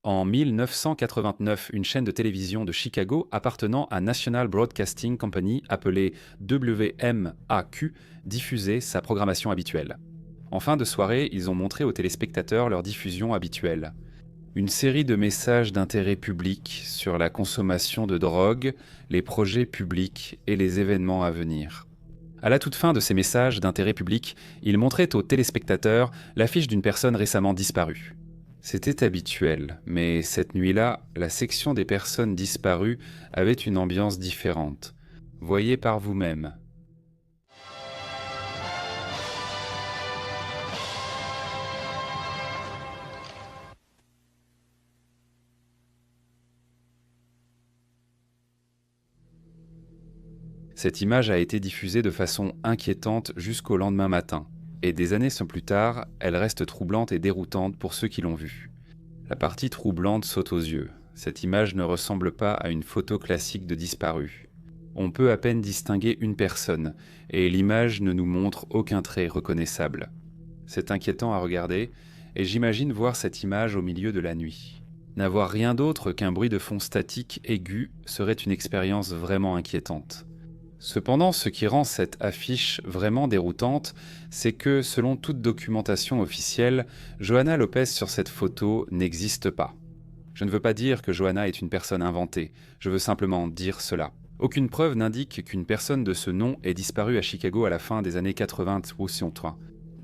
En 1989, une chaîne de télévision de Chicago appartenant à National Broadcasting Company, appelée WMAQ, diffusait sa programmation habituelle. En fin de soirée, ils ont montré aux téléspectateurs leur diffusion habituelle. Une série de messages d'intérêt public sur la consommation de drogue, les projets publics et les événements à venir. À la toute fin de ces messages d'intérêt public, ils montraient aux téléspectateurs l'affiche d'une personne récemment disparue. C'était habituel, mais cette nuit-là, la section des personnes disparues avait une ambiance différente. Voyez par vous-même. Cette image a été diffusée de façon inquiétante jusqu'au lendemain matin, et des années plus tard, elle reste troublante et déroutante pour ceux qui l'ont vue. La partie troublante saute aux yeux. Cette image ne ressemble pas à une photo classique de disparu. On peut à peine distinguer une personne, et l'image ne nous montre aucun trait reconnaissable. C'est inquiétant à regarder, et j'imagine voir cette image au milieu de la nuit. N'avoir rien d'autre qu'un bruit de fond statique aigu serait une expérience vraiment inquiétante. Cependant, ce qui rend cette affiche vraiment déroutante, c'est que, selon toute documentation officielle, Johanna Lopez sur cette photo n'existe pas. Je ne veux pas dire que Johanna est une personne inventée, je veux simplement dire cela. Aucune preuve n'indique qu'une personne de ce nom ait disparu à Chicago à la fin des années 80 ou 100.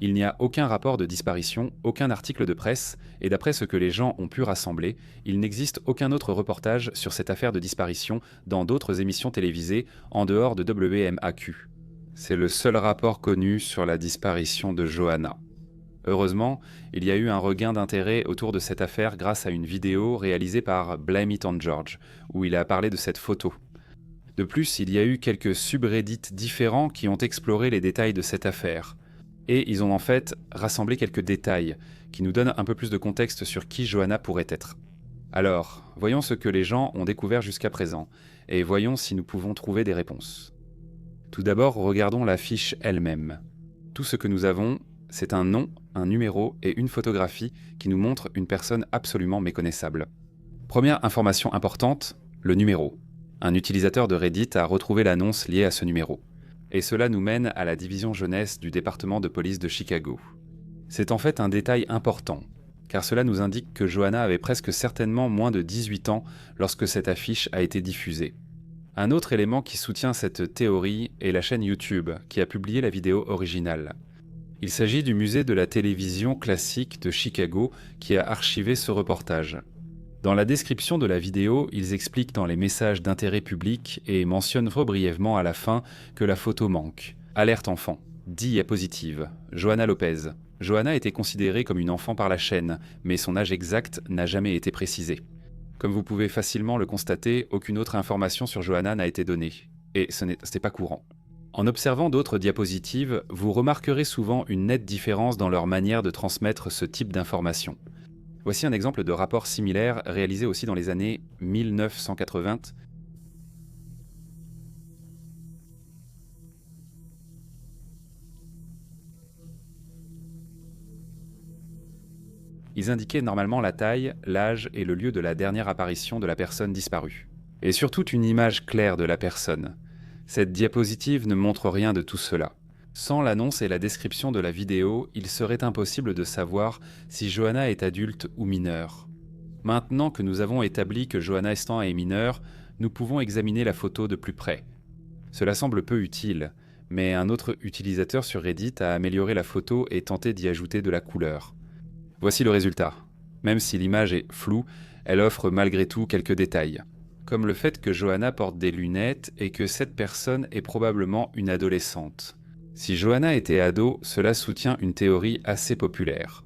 Il n'y a aucun rapport de disparition, aucun article de presse, et d'après ce que les gens ont pu rassembler, il n'existe aucun autre reportage sur cette affaire de disparition dans d'autres émissions télévisées en dehors de WMAQ. C'est le seul rapport connu sur la disparition de Johanna. Heureusement, il y a eu un regain d'intérêt autour de cette affaire grâce à une vidéo réalisée par Blame It on George, où il a parlé de cette photo. De plus, il y a eu quelques subreddits différents qui ont exploré les détails de cette affaire. Et ils ont en fait rassemblé quelques détails qui nous donnent un peu plus de contexte sur qui Johanna pourrait être. Alors, voyons ce que les gens ont découvert jusqu'à présent, et voyons si nous pouvons trouver des réponses. Tout d'abord, regardons l'affiche elle-même. Tout ce que nous avons, c'est un nom, un numéro et une photographie qui nous montrent une personne absolument méconnaissable. Première information importante, le numéro. Un utilisateur de Reddit a retrouvé l'annonce liée à ce numéro. Et cela nous mène à la division jeunesse du département de police de Chicago. C'est en fait un détail important, car cela nous indique que Johanna avait presque certainement moins de 18 ans lorsque cette affiche a été diffusée. Un autre élément qui soutient cette théorie est la chaîne YouTube, qui a publié la vidéo originale. Il s'agit du musée de la télévision classique de Chicago qui a archivé ce reportage. Dans la description de la vidéo, ils expliquent dans les messages d'intérêt public et mentionnent brièvement à la fin que la photo manque. Alerte enfant. Diapositive. Johanna Lopez. Johanna était considérée comme une enfant par la chaîne, mais son âge exact n'a jamais été précisé. Comme vous pouvez facilement le constater, aucune autre information sur Johanna n'a été donnée. Et ce n'est pas courant. En observant d'autres diapositives, vous remarquerez souvent une nette différence dans leur manière de transmettre ce type d'informations. Voici un exemple de rapport similaire réalisé aussi dans les années 1980. Ils indiquaient normalement la taille, l'âge et le lieu de la dernière apparition de la personne disparue. Et surtout une image claire de la personne. Cette diapositive ne montre rien de tout cela. Sans l'annonce et la description de la vidéo, il serait impossible de savoir si Johanna est adulte ou mineure. Maintenant que nous avons établi que Johanna Estan est mineure, nous pouvons examiner la photo de plus près. Cela semble peu utile, mais un autre utilisateur sur Reddit a amélioré la photo et tenté d'y ajouter de la couleur. Voici le résultat. Même si l'image est floue, elle offre malgré tout quelques détails. Comme le fait que Johanna porte des lunettes et que cette personne est probablement une adolescente. Si Johanna était ado, cela soutient une théorie assez populaire.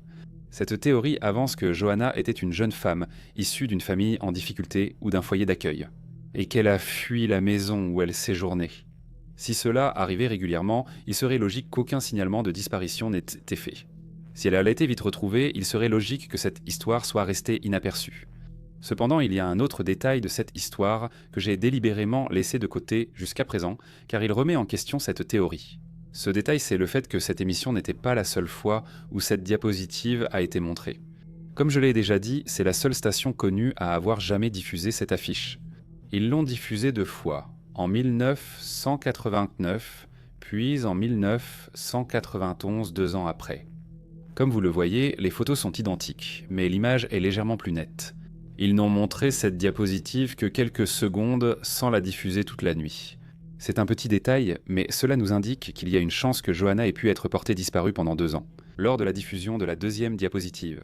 Cette théorie avance que Johanna était une jeune femme, issue d'une famille en difficulté ou d'un foyer d'accueil, et qu'elle a fui la maison où elle séjournait. Si cela arrivait régulièrement, il serait logique qu'aucun signalement de disparition n'ait été fait. Si elle a été vite retrouvée, il serait logique que cette histoire soit restée inaperçue. Cependant, il y a un autre détail de cette histoire que j'ai délibérément laissé de côté jusqu'à présent, car il remet en question cette théorie. Ce détail, c'est le fait que cette émission n'était pas la seule fois où cette diapositive a été montrée. Comme je l'ai déjà dit, c'est la seule station connue à avoir jamais diffusé cette affiche. Ils l'ont diffusée 2 fois, en 1989, puis en 1991, 2 ans après. Comme vous le voyez, les photos sont identiques, mais l'image est légèrement plus nette. Ils n'ont montré cette diapositive que quelques secondes sans la diffuser toute la nuit. C'est un petit détail, mais cela nous indique qu'il y a une chance que Johanna ait pu être portée disparue pendant 2 ans, lors de la diffusion de la deuxième diapositive.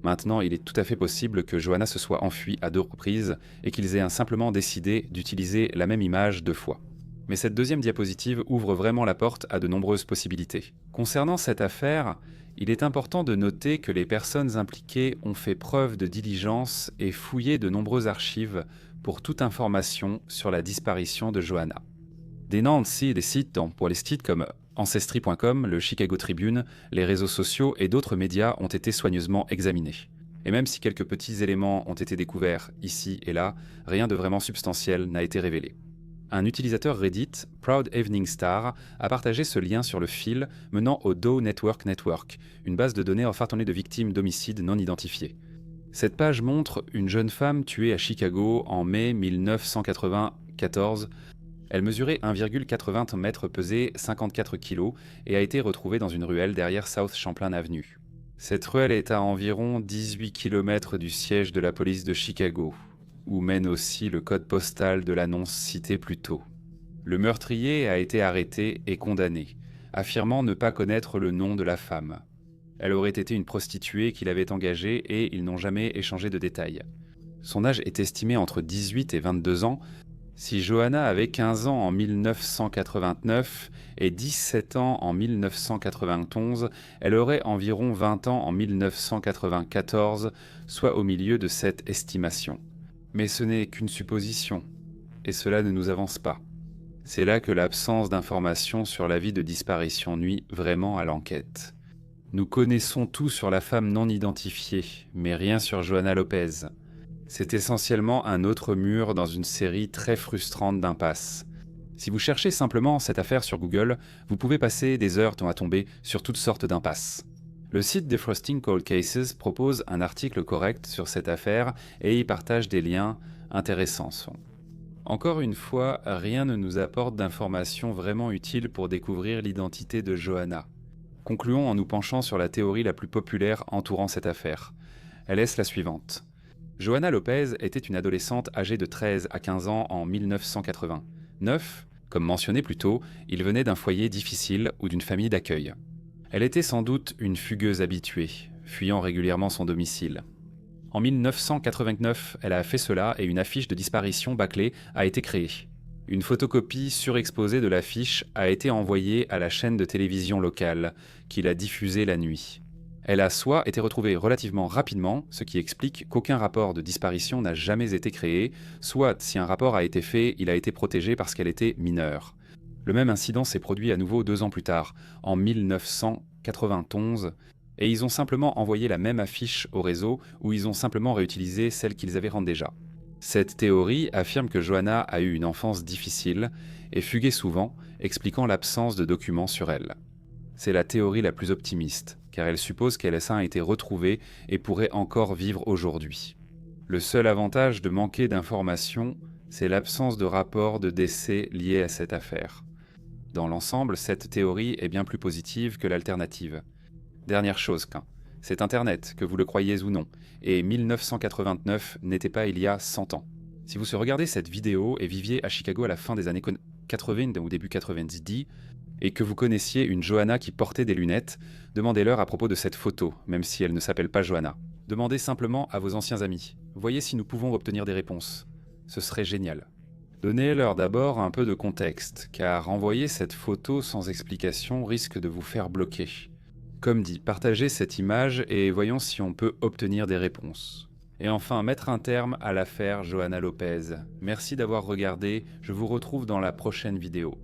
Maintenant, il est tout à fait possible que Johanna se soit enfuie à 2 reprises et qu'ils aient simplement décidé d'utiliser la même image 2 fois. Mais cette deuxième diapositive ouvre vraiment la porte à de nombreuses possibilités. Concernant cette affaire, il est important de noter que les personnes impliquées ont fait preuve de diligence et fouillé de nombreuses archives pour toute information sur la disparition de Johanna. Des noms aussi des sites pour les sites comme Ancestry.com, le Chicago Tribune, les réseaux sociaux et d'autres médias ont été soigneusement examinés. Et même si quelques petits éléments ont été découverts ici et là, rien de vraiment substantiel n'a été révélé. Un utilisateur Reddit, Proud Evening Star, a partagé ce lien sur le fil menant au Doe Network, une base de données fartonnée de victimes d'homicides non identifiés. Cette page montre une jeune femme tuée à Chicago en mai 1994. Elle mesurait 1,80 m, pesait 54 kg et a été retrouvée dans une ruelle derrière South Champlain Avenue. Cette ruelle est à environ 18 km du siège de la police de Chicago, où mène aussi le code postal de l'annonce citée plus tôt. Le meurtrier a été arrêté et condamné, affirmant ne pas connaître le nom de la femme. Elle aurait été une prostituée qu'il avait engagée et ils n'ont jamais échangé de détails. Son âge est estimé entre 18 et 22 ans. Si Johanna avait 15 ans en 1989 et 17 ans en 1991, elle aurait environ 20 ans en 1994, soit au milieu de cette estimation. Mais ce n'est qu'une supposition, et cela ne nous avance pas. C'est là que l'absence d'informations sur la vie de disparition nuit vraiment à l'enquête. Nous connaissons tout sur la femme non identifiée, mais rien sur Johanna Lopez. C'est essentiellement un autre mur dans une série très frustrante d'impasses. Si vous cherchez simplement cette affaire sur Google, vous pouvez passer des heures à tomber sur toutes sortes d'impasses. Le site Defrosting Cold Cases propose un article correct sur cette affaire et y partage des liens intéressants. Encore une fois, rien ne nous apporte d'informations vraiment utiles pour découvrir l'identité de Johanna. Concluons en nous penchant sur la théorie la plus populaire entourant cette affaire. Elle est la suivante. Johanna Lopez était une adolescente âgée de 13 à 15 ans en 1989. Comme mentionné plus tôt, il venait d'un foyer difficile ou d'une famille d'accueil. Elle était sans doute une fugueuse habituée, fuyant régulièrement son domicile. En 1989, elle a fait cela et une affiche de disparition bâclée a été créée. Une photocopie surexposée de l'affiche a été envoyée à la chaîne de télévision locale, qui l'a diffusée la nuit. Elle a soit été retrouvée relativement rapidement, ce qui explique qu'aucun rapport de disparition n'a jamais été créé, soit si un rapport a été fait, il a été protégé parce qu'elle était mineure. Le même incident s'est produit à nouveau 2 ans plus tard, en 1991, et ils ont simplement envoyé la même affiche au réseau ou ils ont simplement réutilisé celle qu'ils avaient déjà. Cette théorie affirme que Johanna a eu une enfance difficile et fugué souvent, expliquant l'absence de documents sur elle. C'est la théorie la plus optimiste, car elle suppose qu'elle a été retrouvée et pourrait encore vivre aujourd'hui. Le seul avantage de manquer d'informations, c'est l'absence de rapport de décès lié à cette affaire. Dans l'ensemble, cette théorie est bien plus positive que l'alternative. Dernière chose, c'est Internet, que vous le croyez ou non, et 1989 n'était pas il y a 100 ans. Si vous regardez cette vidéo et viviez à Chicago à la fin des années 80 ou début 90, et que vous connaissiez une Johanna qui portait des lunettes, demandez-leur à propos de cette photo, même si elle ne s'appelle pas Johanna. Demandez simplement à vos anciens amis. Voyez si nous pouvons obtenir des réponses. Ce serait génial. Donnez-leur d'abord un peu de contexte, car envoyer cette photo sans explication risque de vous faire bloquer. Comme dit, partagez cette image et voyons si on peut obtenir des réponses. Et enfin, mettre un terme à l'affaire Johanna Lopez. Merci d'avoir regardé, je vous retrouve dans la prochaine vidéo.